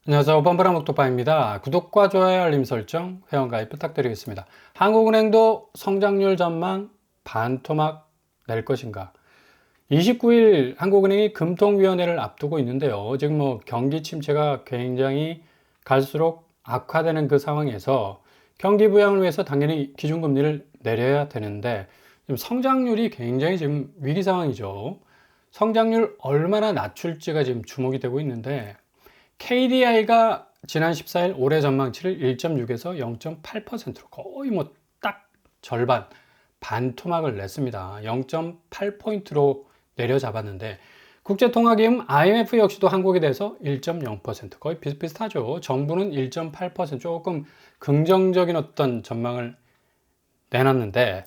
안녕하세요. 뻔뻔한 목토파입니다. 구독과 좋아요, 알림 설정, 회원가입 부탁드리겠습니다. 한국은행도 성장률 전망 반토막 낼 것인가? 29일 한국은행이 금통위원회를 앞두고 있는데요. 지금 경기 침체가 굉장히 갈수록 악화되는 그 상황에서 경기 부양을 위해서 당연히 기준금리를 내려야 되는데 지금 성장률이 굉장히 지금 위기 상황이죠. 성장률 얼마나 낮출지가 지금 주목이 되고 있는데 KDI가 지난 14일 올해 전망치를 1.6에서 0.8%로 거의 딱 절반, 반토막을 냈습니다. 0.8포인트로 내려잡았는데 국제통화기금 IMF 역시도 한국에 대해서 1.0% 거의 비슷비슷하죠. 정부는 1.8% 조금 긍정적인 어떤 전망을 내놨는데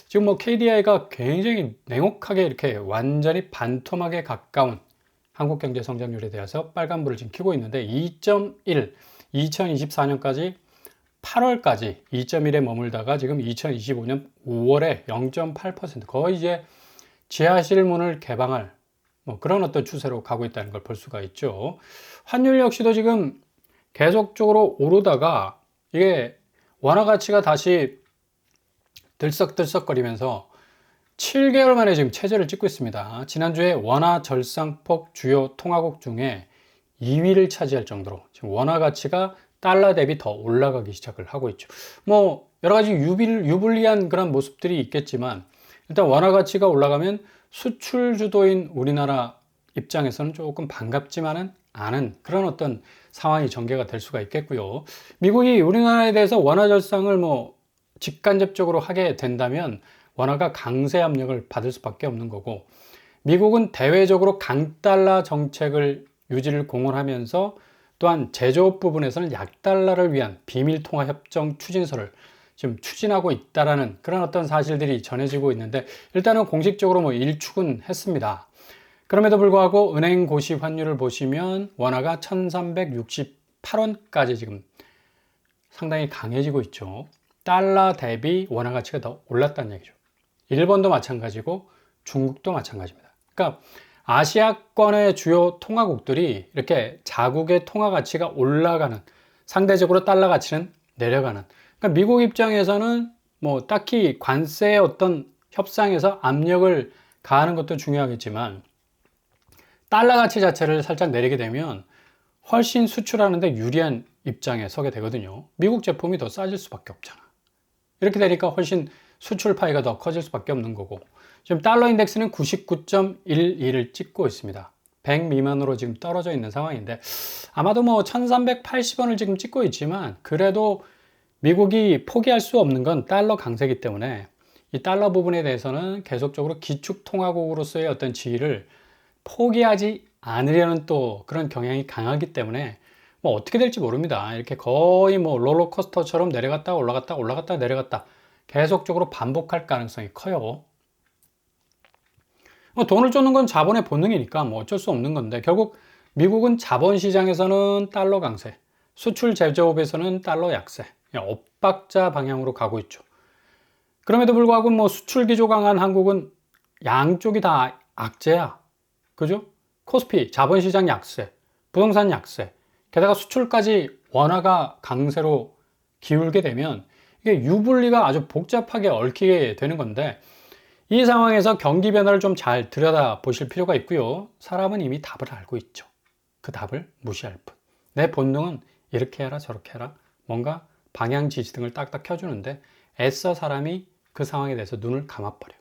지금 KDI가 굉장히 냉혹하게 이렇게 완전히 반토막에 가까운 한국 경제 성장률에 대해서 빨간불을 지금 켜고 있는데 2.1, 2024년까지 8월까지 2.1에 머물다가 지금 2025년 5월에 0.8% 거의 이제 지하실 문을 개방할 그런 어떤 추세로 가고 있다는 걸 볼 수가 있죠. 환율 역시도 지금 계속적으로 오르다가 이게 원화 가치가 다시 들썩들썩거리면서 7개월 만에 지금 최저를 찍고 있습니다. 지난주에 원화 절상폭 주요 통화국 중에 2위를 차지할 정도로 지금 원화 가치가 달러 대비 더 올라가기 시작을 하고 있죠. 여러 가지 유불리한 그런 모습들이 있겠지만 일단 원화 가치가 올라가면 수출 주도인 우리나라 입장에서는 조금 반갑지만은 않은 그런 어떤 상황이 전개가 될 수가 있겠고요. 미국이 우리나라에 대해서 원화 절상을 직간접적으로 하게 된다면 원화가 강세 압력을 받을 수밖에 없는 거고 미국은 대외적으로 강달러 정책을 유지를 공언하면서 또한 제조업 부분에서는 약달러를 위한 비밀통화협정 추진서를 지금 추진하고 있다라는 그런 어떤 사실들이 전해지고 있는데 일단은 공식적으로 일축은 했습니다. 그럼에도 불구하고 은행 고시 환율을 보시면 원화가 1368원까지 지금 상당히 강해지고 있죠. 달러 대비 원화 가치가 더 올랐다는 얘기죠. 일본도 마찬가지고 중국도 마찬가지입니다. 그러니까 아시아권의 주요 통화국들이 이렇게 자국의 통화 가치가 올라가는 상대적으로 달러 가치는 내려가는 그러니까 미국 입장에서는 딱히 관세의 어떤 협상에서 압력을 가하는 것도 중요하겠지만 달러 가치 자체를 살짝 내리게 되면 훨씬 수출하는데 유리한 입장에 서게 되거든요. 미국 제품이 더 싸질 수밖에 없잖아. 이렇게 되니까 훨씬 수출 파이가 더 커질 수밖에 없는 거고 지금 달러 인덱스는 99.12를 찍고 있습니다. 100 미만으로 지금 떨어져 있는 상황인데 아마도 1380원을 지금 찍고 있지만 그래도 미국이 포기할 수 없는 건 달러 강세이기 때문에 이 달러 부분에 대해서는 계속적으로 기축통화국으로서의 어떤 지위를 포기하지 않으려는 또 그런 경향이 강하기 때문에 어떻게 될지 모릅니다. 이렇게 거의 롤러코스터처럼 내려갔다 올라갔다 올라갔다 내려갔다 계속적으로 반복할 가능성이 커요. 돈을 쫓는 건 자본의 본능이니까 어쩔 수 없는 건데 결국 미국은 자본시장에서는 달러 강세, 수출 제조업에서는 달러 약세, 엇박자 방향으로 가고 있죠. 그럼에도 불구하고 수출 기조 강한 한국은 양쪽이 다 악재야. 그죠? 코스피, 자본시장 약세, 부동산 약세, 게다가 수출까지 원화가 강세로 기울게 되면 이게 유불리가 아주 복잡하게 얽히게 되는 건데 이 상황에서 경기 변화를 좀 잘 들여다 보실 필요가 있고요. 사람은 이미 답을 알고 있죠. 그 답을 무시할 뿐. 내 본능은 이렇게 해라 저렇게 해라 뭔가 방향 지시 등을 딱딱 켜주는데 애써 사람이 그 상황에 대해서 눈을 감아버려.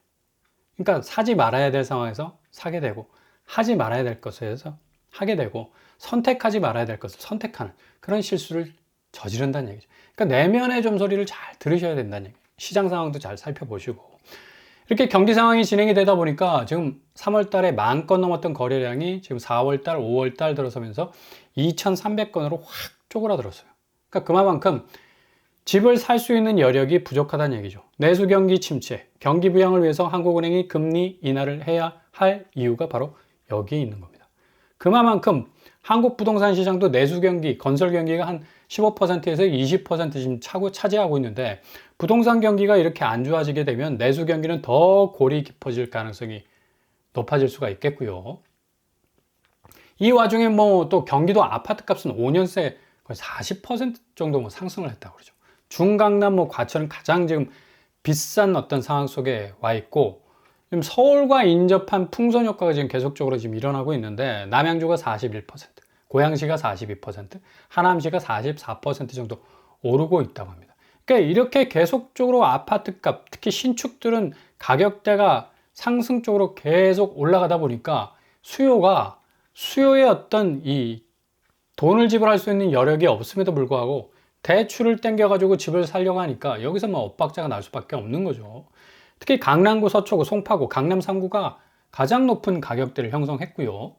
그러니까 사지 말아야 될 상황에서 사게 되고 하지 말아야 될 것에서 하게 되고 선택하지 말아야 될 것을 선택하는 그런 실수를 저지른다는 얘기죠. 그러니까 내면의 좀 소리를 잘 들으셔야 된다는 얘기예요. 시장 상황도 잘 살펴보시고 이렇게 경기 상황이 진행이 되다 보니까 지금 3월 달에 10,000건 넘었던 거래량이 지금 4월 달, 5월 달 들어서면서 2,300건으로 확 쪼그라들었어요. 그러니까 그만큼 집을 살 수 있는 여력이 부족하다는 얘기죠. 내수 경기 침체, 경기 부양을 위해서 한국은행이 금리 인하를 해야 할 이유가 바로 여기에 있는 겁니다. 그만큼 한국 부동산 시장도 내수 경기, 건설 경기가 한 15%에서 20% 지금 차지하고 있는데 부동산 경기가 이렇게 안 좋아지게 되면 내수 경기는 더 골이 깊어질 가능성이 높아질 수가 있겠고요. 이 와중에 뭐 또 경기도 아파트 값은 5년 새 거의 40% 정도 뭐 상승을 했다고 그러죠. 중강남 뭐 과천은 가장 지금 비싼 어떤 상황 속에 와 있고, 지금 서울과 인접한 풍선 효과가 지금 계속적으로 지금 일어나고 있는데, 남양주가 41%, 고양시가 42%, 하남시가 44% 정도 오르고 있다고 합니다. 그러니까 이렇게 계속적으로 아파트 값, 특히 신축들은 가격대가 상승적으로 계속 올라가다 보니까 수요의 어떤 이 돈을 지불할 수 있는 여력이 없음에도 불구하고 대출을 땡겨가지고 집을 살려고 하니까 여기서 뭐 엇박자가 날 수밖에 없는 거죠. 특히 강남구, 서초구, 송파구, 강남 3구가 가장 높은 가격대를 형성했고요.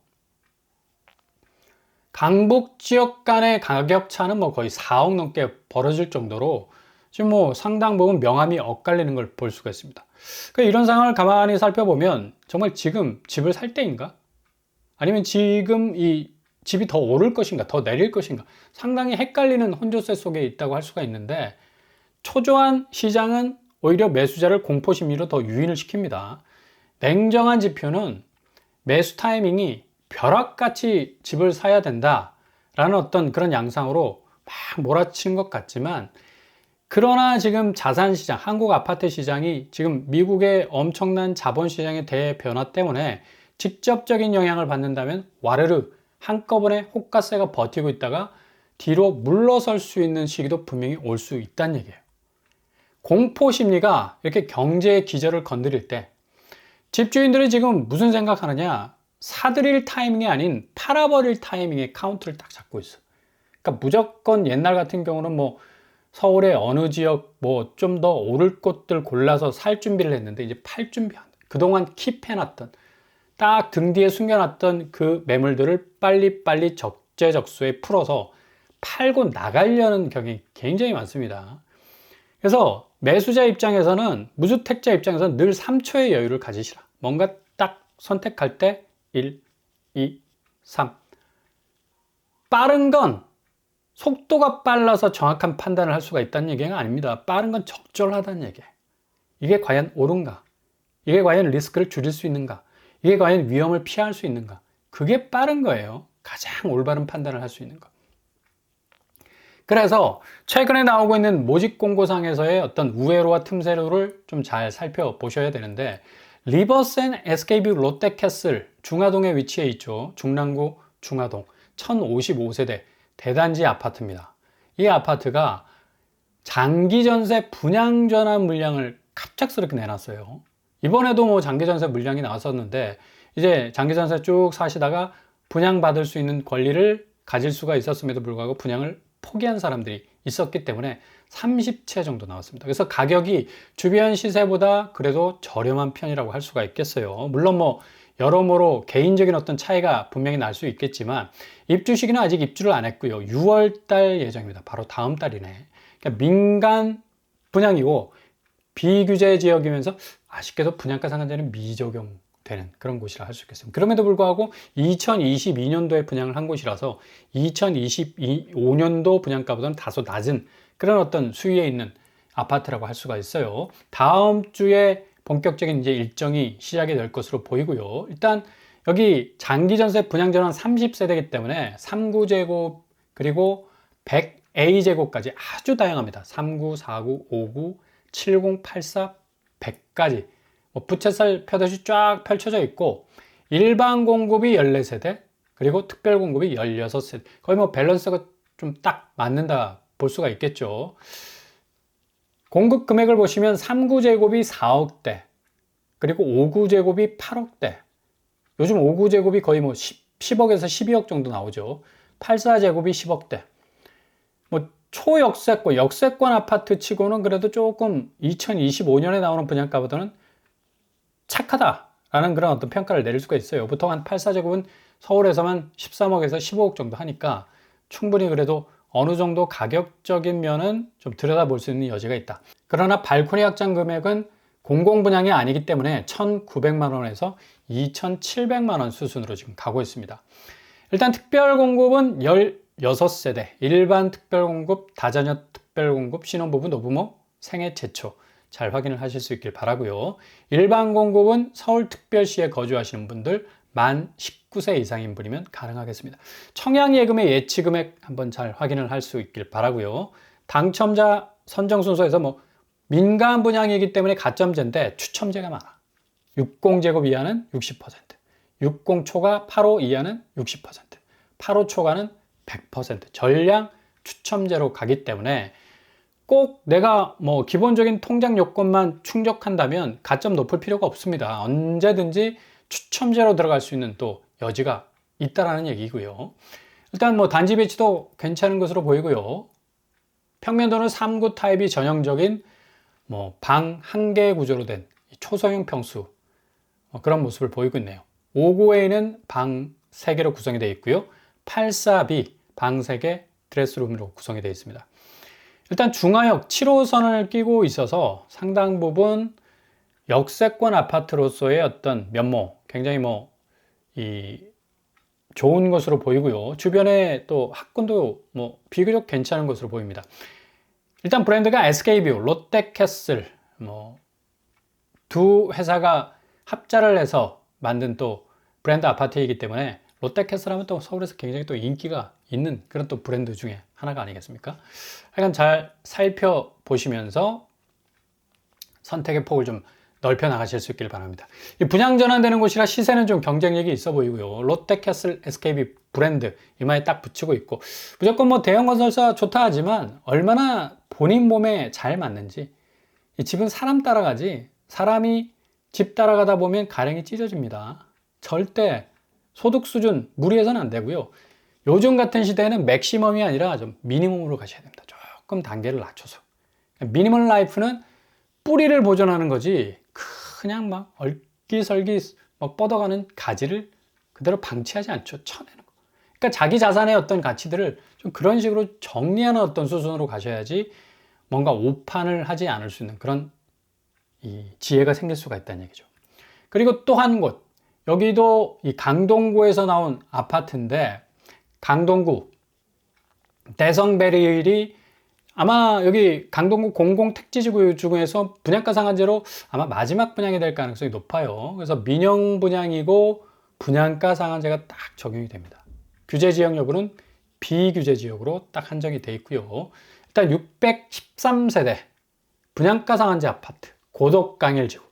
강북 지역 간의 가격 차는 뭐 거의 4억 넘게 벌어질 정도로 지금 뭐 상당 부분 명암이 엇갈리는 걸 볼 수가 있습니다. 그러니까 이런 상황을 가만히 살펴보면 정말 지금 집을 살 때인가? 아니면 지금 이 집이 더 오를 것인가, 더 내릴 것인가, 상당히 헷갈리는 혼조세 속에 있다고 할 수가 있는데, 초조한 시장은 오히려 매수자를 공포심리로 더 유인을 시킵니다. 냉정한 지표는 매수 타이밍이 벼락같이 집을 사야 된다라는 어떤 그런 양상으로 막 몰아치는 것 같지만, 그러나 지금 자산시장, 한국 아파트 시장이 지금 미국의 엄청난 자본시장의 대변화 때문에 직접적인 영향을 받는다면 와르르 한꺼번에 호가세가 버티고 있다가 뒤로 물러설 수 있는 시기도 분명히 올 수 있다는 얘기예요. 공포 심리가 이렇게 경제의 기저를 건드릴 때 집주인들이 지금 무슨 생각하느냐, 사들일 타이밍이 아닌 팔아버릴 타이밍에 카운트를 딱 잡고 있어. 그러니까 무조건 옛날 같은 경우는 뭐 서울의 어느 지역 뭐 좀 더 오를 곳들 골라서 살 준비를 했는데, 이제 팔 준비한다. 그동안 킵해놨던, 딱 등 뒤에 숨겨놨던 그 매물들을 빨리빨리 적재적소에 풀어서 팔고 나가려는 경향이 굉장히 많습니다. 그래서 매수자 입장에서는, 무주택자 입장에서는 늘 3초의 여유를 가지시라. 뭔가 딱 선택할 때 1, 2, 3. 빠른 건 속도가 빨라서 정확한 판단을 할 수가 있다는 얘기가 아닙니다. 빠른 건 적절하다는 얘기예요. 이게 과연 옳은가? 이게 과연 리스크를 줄일 수 있는가? 이게 과연 위험을 피할 수 있는가? 그게 빠른 거예요. 가장 올바른 판단을 할 수 있는 거. 그래서 최근에 나오고 있는 모집 공고상에서의 어떤 우회로와 틈새로를 좀 잘 살펴보셔야 되는데, 리버센 SK뷰 롯데캐슬 중화동에 위치해 있죠. 중랑구 중화동 1055세대 대단지 아파트입니다. 이 아파트가 장기전세 분양전환 물량을 갑작스럽게 내놨어요. 이번에도 뭐 장기전세 물량이 나왔었는데, 이제 장기전세 쭉 사시다가 분양받을 수 있는 권리를 가질 수가 있었음에도 불구하고 분양을 포기한 사람들이 있었기 때문에 30채 정도 나왔습니다. 그래서 가격이 주변 시세보다 그래도 저렴한 편이라고 할 수가 있겠어요. 물론 뭐 여러모로 개인적인 어떤 차이가 분명히 날 수 있겠지만, 입주 시기는 아직 입주를 안 했고요. 6월 달 예정입니다. 바로 다음 달이네. 그러니까 민간 분양이고 비규제 지역이면서 아쉽게도 분양가 상한제는 미적용되는 그런 곳이라 할 수 있겠습니다. 그럼에도 불구하고 2022년도에 분양을 한 곳이라서 2025년도 분양가보다는 다소 낮은 그런 어떤 수위에 있는 아파트라고 할 수가 있어요. 다음 주에 본격적인 이제 일정이 시작이 될 것으로 보이고요. 일단 여기 장기전세 분양전환 30세대이기 때문에 39제곱 그리고 100A제곱까지 아주 다양합니다. 39, 49, 59, 70, 84, 100까지 뭐 부채살 펴듯이 쫙 펼쳐져 있고, 일반 공급이 14세대 그리고 특별 공급이 16세대, 거의 뭐 밸런스가 좀 딱 맞는다 볼 수가 있겠죠. 공급 금액을 보시면 39제곱이 4억대 그리고 59제곱이 8억대, 요즘 59제곱이 거의 뭐 10억에서 12억 정도 나오죠. 84제곱이 10억대. 뭐 초역세권, 역세권 아파트 치고는 그래도 조금 2025년에 나오는 분양가보다는 착하다라는 그런 어떤 평가를 내릴 수가 있어요. 보통 한 84제곱은 서울에서만 13억에서 15억 정도 하니까 충분히 그래도 어느 정도 가격적인 면은 좀 들여다볼 수 있는 여지가 있다. 그러나 발코니 확장 금액은 공공분양이 아니기 때문에 1,900만 원에서 2,700만 원 수준으로 지금 가고 있습니다. 일단 특별공급은 16세대, 일반 특별공급, 다자녀 특별공급, 신혼부부, 노부모, 생애 최초 잘 확인을 하실 수 있길 바라고요. 일반 공급은 서울특별시에 거주하시는 분들, 만 19세 이상인 분이면 가능하겠습니다. 청약예금의 예치 금액 한번 잘 확인을 할 수 있길 바라고요. 당첨자 선정 순서에서 뭐 민간 분양이기 때문에 가점제인데 추첨제가 많아. 60제곱 이하는 60%, 60 초과 85 이하는 60%, 85 초과는 100% 전량 추첨제로 가기 때문에 꼭 내가 뭐 기본적인 통장 요건만 충족한다면 가점 높을 필요가 없습니다. 언제든지 추첨제로 들어갈 수 있는 또 여지가 있다라는 얘기고요. 일단 뭐 단지 배치도 괜찮은 것으로 보이고요. 평면도는 3구 타입이 전형적인 뭐 방 1개 구조로 된 초소형 평수 그런 모습을 보이고 있네요. 5구에는 방 3개로 구성이 되어 있고요. 842 방 3개 드레스룸으로 구성이 되어 있습니다. 일단 중하역 7호선을 끼고 있어서 상당 부분 역세권 아파트로서의 어떤 면모 굉장히 좋은 것으로 보이고요. 주변에 또 학군도 비교적 괜찮은 것으로 보입니다. 일단 브랜드가 SK뷰, 롯데캐슬 두 회사가 합자를 해서 만든 또 브랜드 아파트이기 때문에 롯데캐슬 하면 또 서울에서 굉장히 또 인기가 있는 그런 또 브랜드 중에 하나가 아니겠습니까? 하여간 잘 살펴보시면서 선택의 폭을 좀 넓혀 나가실 수 있길 바랍니다. 이 분양 전환되는 곳이라 시세는 좀 경쟁력이 있어 보이고요. 롯데캐슬 SKB 브랜드 이마에 딱 붙이고 있고 무조건 대형 건설사 좋다 하지만 얼마나 본인 몸에 잘 맞는지 이 집은 사람 따라가지 사람이 집 따라가다 보면 가랭이 찢어집니다. 절대 소득 수준 무리해서는 안 되고요. 요즘 같은 시대에는 맥시멈이 아니라 좀 미니멈으로 가셔야 됩니다. 조금 단계를 낮춰서. 미니멀 라이프는 뿌리를 보존하는 거지 그냥 막 얼기설기 뻗어가는 가지를 그대로 방치하지 않죠. 쳐내는 거. 그러니까 자기 자산의 어떤 가치들을 좀 그런 식으로 정리하는 어떤 수순으로 가셔야지 뭔가 오판을 하지 않을 수 있는 그런 이 지혜가 생길 수가 있다는 얘기죠. 그리고 또 한 곳 여기도 이 강동구에서 나온 아파트인데 강동구 대성베릴이 아마 여기 강동구 공공택지지구 중에서 분양가 상한제로 아마 마지막 분양이 될 가능성이 높아요. 그래서 민영 분양이고 분양가 상한제가 딱 적용이 됩니다. 규제 지역 여부는 비규제 지역으로 딱 한정이 돼 있고요. 일단 613세대 분양가 상한제 아파트 고덕 강일지구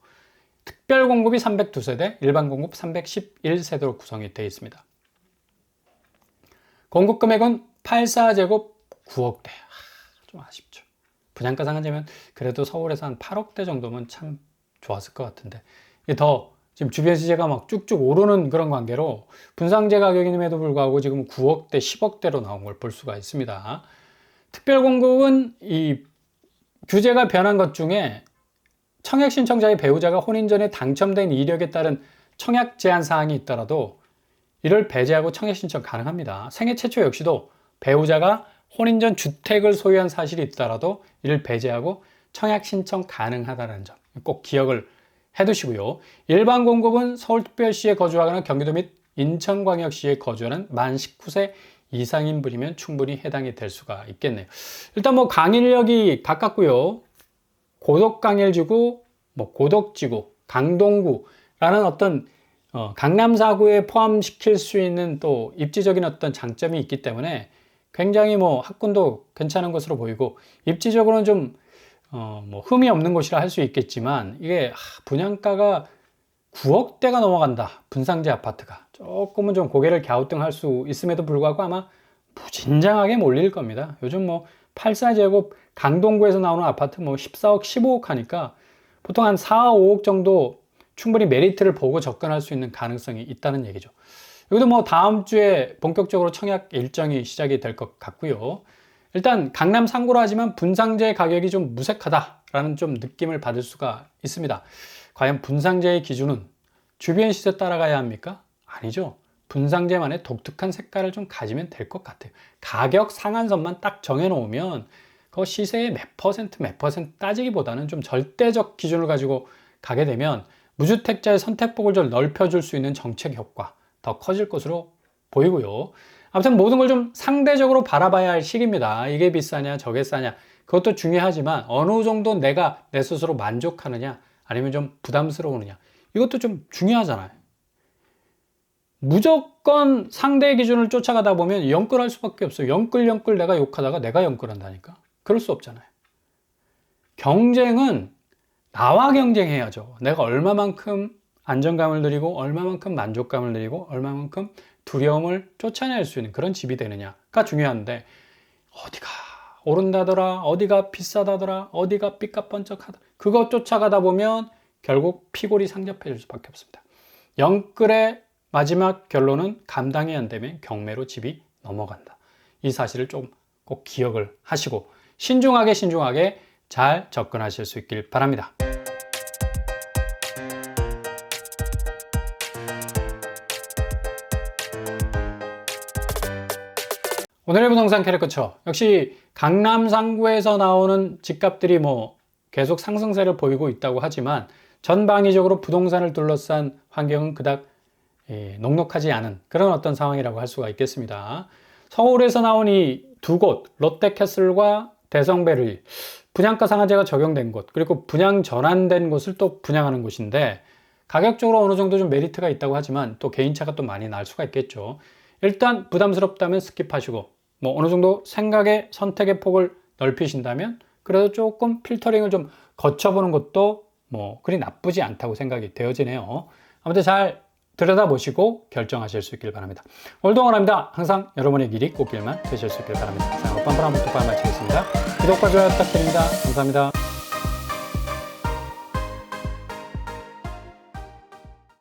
특별 공급이 302세대, 일반 공급 311세대로 구성이 되어 있습니다. 공급 금액은 84제곱 9억대. 좀 아쉽죠. 분양가 상한제면 그래도 서울에서 한 8억대 정도면 참 좋았을 것 같은데 이게 더 지금 주변 시세가 막 쭉쭉 오르는 그런 관계로 분상제 가격임에도 불구하고 지금 9억대, 10억대로 나온 걸 볼 수가 있습니다. 특별 공급은 이 규제가 변한 것 중에 청약 신청자의 배우자가 혼인 전에 당첨된 이력에 따른 청약 제한 사항이 있더라도 이를 배제하고 청약 신청 가능합니다. 생애 최초 역시도 배우자가 혼인 전 주택을 소유한 사실이 있더라도 이를 배제하고 청약 신청 가능하다는 점 꼭 기억을 해두시고요. 일반 공급은 서울특별시에 거주하거나 경기도 및 인천광역시에 거주하는 만 19세 이상인 분이면 충분히 해당이 될 수가 있겠네요. 일단 강일역이 가깝고요. 고덕강일지구, 고덕지구, 강동구라는 어떤 강남 4구에 포함시킬 수 있는 또 입지적인 어떤 장점이 있기 때문에 굉장히 학군도 괜찮은 것으로 보이고 입지적으로는 좀 흠이 없는 곳이라 할 수 있겠지만 이게 분양가가 9억대가 넘어간다. 분상제 아파트가 조금은 좀 고개를 갸우뚱할 수 있음에도 불구하고 아마 무진장하게 몰릴 겁니다. 요즘 84제곱 강동구에서 나오는 아파트 14억, 15억 하니까 보통 한 4, 5억 정도 충분히 메리트를 보고 접근할 수 있는 가능성이 있다는 얘기죠. 여기도 다음 주에 본격적으로 청약 일정이 시작이 될 것 같고요. 일단 강남 3구로 하지만 분상제 가격이 좀 무색하다라는 좀 느낌을 받을 수가 있습니다. 과연 분상제의 기준은 주변 시세 따라가야 합니까? 아니죠. 분상제만의 독특한 색깔을 좀 가지면 될 것 같아요. 가격 상한선만 딱 정해놓으면 그 시세의 몇 퍼센트 따지기보다는 좀 절대적 기준을 가지고 가게 되면 무주택자의 선택폭을 좀 넓혀줄 수 있는 정책 효과 더 커질 것으로 보이고요. 아무튼 모든 걸 좀 상대적으로 바라봐야 할 시기입니다. 이게 비싸냐 저게 싸냐 그것도 중요하지만 어느 정도 내가 내 스스로 만족하느냐 아니면 좀 부담스러우느냐 이것도 좀 중요하잖아요. 무조건 상대의 기준을 쫓아가다 보면 영끌할 수밖에 없어요. 영끌 내가 욕하다가 내가 영끌한다니까. 그럴 수 없잖아요. 경쟁은 나와 경쟁해야죠. 내가 얼마만큼 안정감을 누리고 얼마만큼 만족감을 누리고 얼마만큼 두려움을 쫓아낼 수 있는 그런 집이 되느냐가 중요한데, 어디가 오른다더라, 어디가 비싸다더라, 어디가 삐까뻔쩍하다, 그거 쫓아가다 보면 결국 피골이 상접해질 수밖에 없습니다. 영끌의 마지막 결론은 감당이 안 되면 경매로 집이 넘어간다. 이 사실을 좀 꼭 기억을 하시고 신중하게 잘 접근하실 수 있길 바랍니다. 오늘의 부동산 캐릭터처, 역시 강남 상구에서 나오는 집값들이 계속 상승세를 보이고 있다고 하지만 전방위적으로 부동산을 둘러싼 환경은 그닥 녹록하지 않은 그런 어떤 상황이라고 할 수가 있겠습니다. 서울에서 나온 이 두 곳, 롯데캐슬과 대성베르, 분양가 상한제가 적용된 곳, 그리고 분양 전환된 곳을 또 분양하는 곳인데, 가격적으로 어느 정도 좀 메리트가 있다고 하지만 또 개인차가 또 많이 날 수가 있겠죠. 일단 부담스럽다면 스킵하시고, 어느 정도 생각의 선택의 폭을 넓히신다면 그래도 조금 필터링을 좀 거쳐보는 것도 그리 나쁘지 않다고 생각이 되어지네요. 아무튼 잘 들여다보시고 결정하실 수 있길 바랍니다. 오늘도 응원합니다. 항상 여러분의 길이 꽃길만 되실 수 있길 바랍니다. 자, 오빤브라운부터 마치겠습니다. 구독과 좋아요 부탁드립니다. 감사합니다.